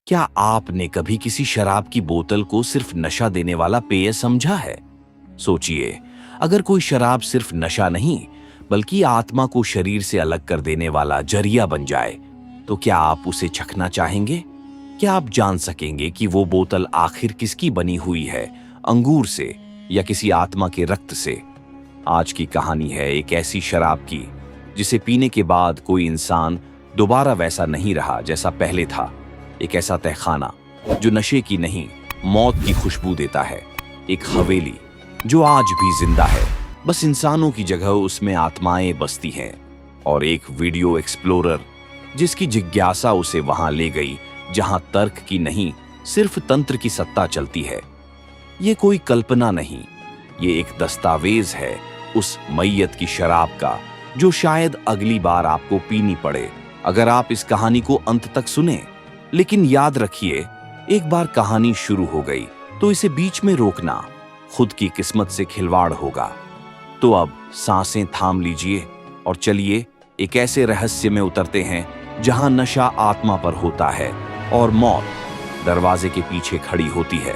क्या आपने कभी किसी शराब की बोतल को सिर्फ नशा देने वाला पेय समझा है? सोचिए, अगर कोई शराब सिर्फ नशा नहीं बल्कि आत्मा को शरीर से अलग कर देने वाला जरिया बन जाए, तो क्या आप उसे चखना चाहेंगे? क्या आप जान सकेंगे कि वो बोतल आखिर किसकी बनी हुई है, अंगूर से या किसी आत्मा के रक्त से? आज की कहानी है एक ऐसी शराब की जिसे पीने के बाद कोई इंसान दोबारा वैसा नहीं रहा जैसा पहले था। एक ऐसा तहखाना जो नशे की नहीं, मौत की खुशबू देता है। एक हवेली जो आज भी जिंदा है, बस इंसानों की जगह उसमें आत्माएं बसती हैं। और एक वीडियो एक्सप्लोरर जिसकी जिज्ञासा उसे वहां ले गई जहां तर्क की नहीं, सिर्फ तंत्र की सत्ता चलती है। ये कोई कल्पना नहीं, ये एक दस्तावेज है उस मैयत की शराब का जो शायद अगली बार आपको पीनी पड़े अगर आप इस कहानी को अंत तक सुने। लेकिन याद रखिए, एक बार कहानी शुरू हो गई तो इसे बीच में रोकना खुद की किस्मत से खिलवाड़ होगा। तो अब सांसें थाम लीजिए और चलिए एक ऐसे रहस्य में उतरते हैं जहां नशा आत्मा पर होता है और मौत दरवाजे के पीछे खड़ी होती है।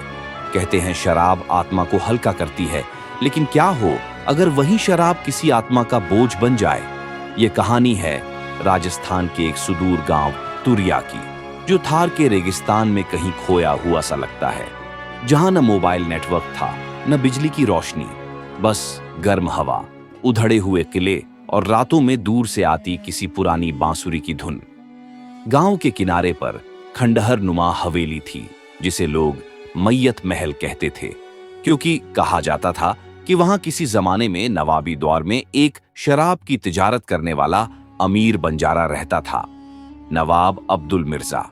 कहते हैं शराब आत्मा को हल्का करती है, लेकिन क्या हो अगर वही शराब किसी आत्मा का बोझ बन जाए? ये कहानी है राजस्थान के एक सुदूर गांव तुरिया की, जो थार के रेगिस्तान में कहीं खोया हुआ सा लगता है, जहां न मोबाइल नेटवर्क था, न बिजली की रोशनी, बस गर्म हवा, उधड़े हुए किले और रातों में दूर से आती किसी पुरानी बांसुरी की धुन। गांव के किनारे पर खंडहर नुमा हवेली थी जिसे लोग मैयत महल कहते थे, क्योंकि कहा जाता था कि वहां किसी जमाने में नवाबी दौर में एक शराब की तिजारत करने वाला अमीर बंजारा रहता था, नवाब अब्दुल मिर्जा।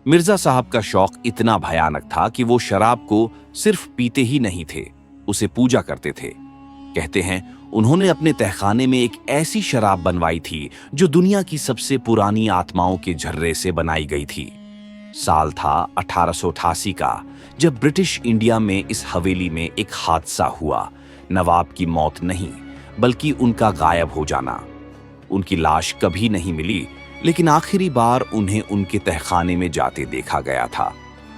मिर्जा साहब का शौक इतना भयानक था कि वो शराब को सिर्फ पीते ही नहीं थे, उसे पूजा करते थे। कहते हैं उन्होंने अपने तहखाने में एक ऐसी शराब बनवाई थी जो दुनिया की सबसे पुरानी आत्माओं के झर्रे से बनाई गई थी। साल था 1888 का, जब ब्रिटिश इंडिया में इस हवेली में एक हादसा हुआ। नवाब की मौत नहीं बल्कि उनका गायब हो जाना। उनकी लाश कभी नहीं मिली, लेकिन आखिरी बार उन्हें उनके तहखाने में जाते देखा गया था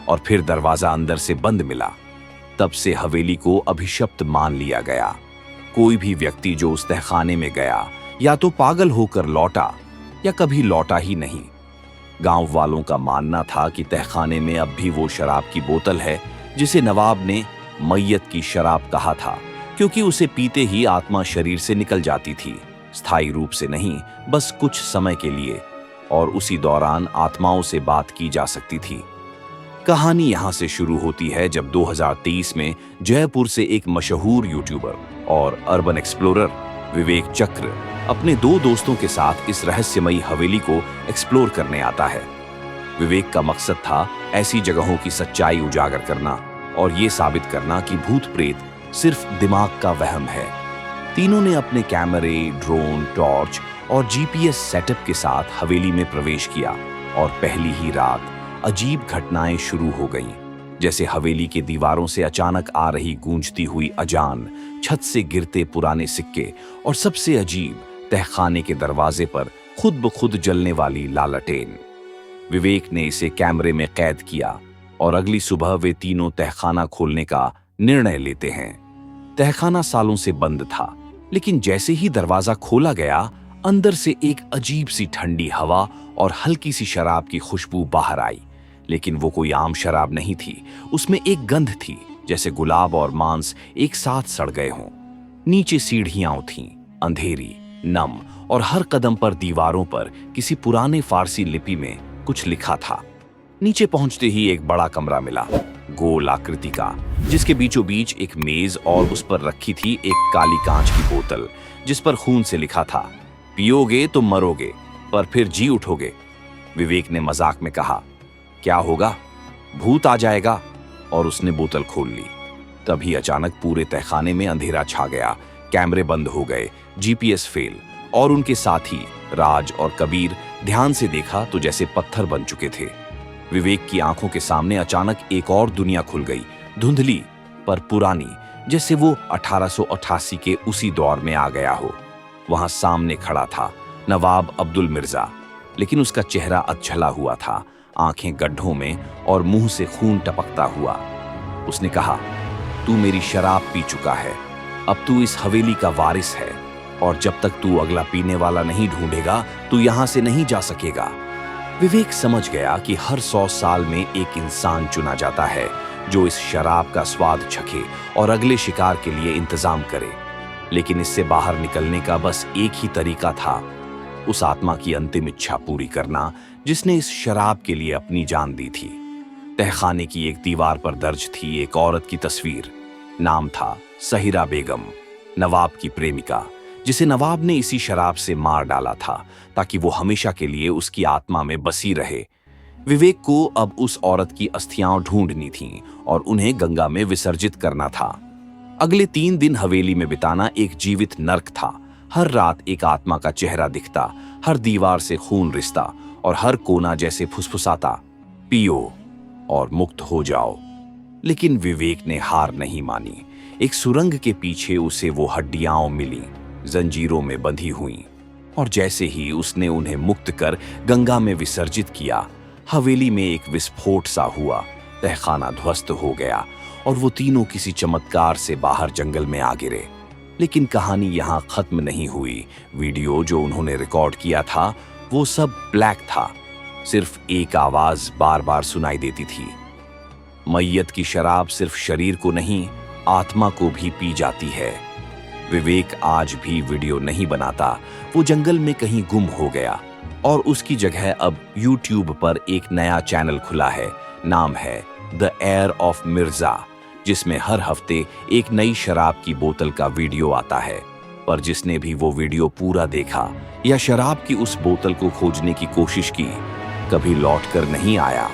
और फिर दरवाजा अंदर से बंद मिला। तब से हवेली को अभिशप्त मान लिया गया। कोई भी व्यक्ति जो उस तहखाने में गया या तो पागल होकर लौटा या कभी लौटा ही नहीं। गांव वालों का मानना था कि तहखाने में अब भी वो शराब की बोतल है जिसे नवाब ने मैयत की शराब कहा था, क्योंकि उसे पीते ही आत्मा शरीर से निकल जाती थी, स्थायी रूप से नहीं, बस कुछ समय के लिए, और उसी दौरान आत्माओं से बात की जा सकती थी। कहानी यहां से शुरू होती है जब 2023 में जयपुर से एक मशहूर यूट्यूबर और अर्बन एक्सप्लोरर विवेक चक्र अपने दो दोस्तों के साथ इस रहस्यमयी हवेली को एक्सप्लोर करने आता है। विवेक का मकसद था ऐसी जगहों की सच्चाई उजागर करना और ये साबित करना कि भूत प्रेत सिर्फ दिमाग का वहम है। तीनों ने अपने कैमरे, ड्रोन, टॉर्च और जीपीएस सेटअप के साथ हवेली में प्रवेश किया और पहली ही रात अजीब घटनाएं शुरू हो गईं। जैसे हवेली के दीवारों से अचानक आ रही गूंजती हुई अजान, छत से गिरते पुराने सिक्के और सबसे अजीब, तहखाने के दरवाजे पर खुद ब खुद जलने वाली लालटेन। विवेक ने इसे कैमरे में कैद किया और अगली सुबह वे तीनों तहखाना खोलने का निर्णय लेते हैं। तहखाना सालों से बंद था, लेकिन जैसे ही दरवाजा खोला गया, अंदर से एक अजीब सी ठंडी हवा और हल्की सी शराब की खुशबू बाहर आई। लेकिन वो कोई आम शराब नहीं थी, उसमें एक गंध थी जैसे गुलाब और मांस एक साथ सड़ गए हों। नीचे सीढ़ियां थीं, अंधेरी, नम, और हर कदम पर दीवारों पर किसी पुराने फारसी लिपि में कुछ लिखा था। नीचे पहुंचते ही एक बड़ा कमरा मिला, गोल आकृति का, जिसके बीचों बीच एक मेज और उस पर रखी थी एक काली कांच की बोतल जिस पर खून से लिखा था, पियोगे तो मरोगे पर फिर जी उठोगे। विवेक ने मजाक में कहा, क्या होगा, भूत आ जाएगा, और उसने बोतल खोल ली। तभी अचानक पूरे तहखाने में अंधेरा छा गया, कैमरे बंद हो गए, जीपीएस फेल, और उनके साथी राज और कबीर ध्यान से देखा तो जैसे पत्थर बन चुके थे। विवेक की आंखों के सामने अचानक एक और दुनिया खुल गई, धुंधली पर पुरानी, जैसे वो 1888 के उसी दौर में आ गया हो। वहां सामने खड़ा था नवाब अब्दुल मिर्जा, लेकिन उसका चेहरा अधछला हुआ था, आंखें गड्ढों में और मुंह से खून टपकता हुआ। उसने कहा, तू मेरी शराब पी चुका है, अब तू इस हवेली का वारिस है, और जब तक तू अगला पीने वाला नहीं ढूंढेगा तू यहां से नहीं जा सकेगा। विवेक समझ गया कि हर 100 साल में एक इंसान चुना जाता है जो इस शराब का स्वाद चखे और अगले शिकार के लिए इंतजाम करे। लेकिन इससे बाहर निकलने का बस एक ही तरीका था, उस आत्मा की अंतिम इच्छा पूरी करना जिसने इस शराब के लिए अपनी जान दी थी। तहखाने की एक दीवार पर दर्ज थी एक औरत की तस्वीर। नाम था सहिरा बेगम, नवाब की प्रेमिका, जिसे नवाब ने इसी शराब से मार डाला था ताकि वो हमेशा के लिए उसकी आत्मा में बसी रहे। विवेक को अब उस औरत की अस्थियां ढूंढनी थीं और उन्हें गंगा में विसर्जित करना था। अगले 3 दिन हवेली में बिताना एक जीवित नर्क था। हर रात एक आत्मा का चेहरा दिखता, हर दीवार से खून रिसता और हर कोना जैसे फुसफुसाता, पियो और मुक्त हो जाओ। लेकिन विवेक ने हार नहीं मानी। एक सुरंग के पीछे उसे वो हड्डियां मिली, जंजीरों में बंधी हुई, और जैसे ही उसने उन्हें मुक्त कर गंगा में विसर्जित किया, हवेली में एक विस्फोट सा हुआ। तहखाना ध्वस्त हो गया और वो तीनों किसी चमत्कार से बाहर जंगल में आ गिरे। लेकिन कहानी यहाँ खत्म नहीं हुई। वीडियो जो उन्होंने रिकॉर्ड किया था वो सब ब्लैक था। सिर्फ एक आवाज बार बार सुनाई देती थी, मैयत की शराब सिर्फ शरीर को नहीं, आत्मा को भी पी जाती है। विवेक आज भी वीडियो नहीं बनाता। वो जंगल में कहीं गुम हो गया और उसकी जगह अब YouTube पर एक नया चैनल खुला है। नाम है द एयर ऑफ मिर्जा, जिसमें हर हफ्ते एक नई शराब की बोतल का वीडियो आता है। पर जिसने भी वो वीडियो पूरा देखा या शराब की उस बोतल को खोजने की कोशिश की, कभी लौट कर नहीं आया।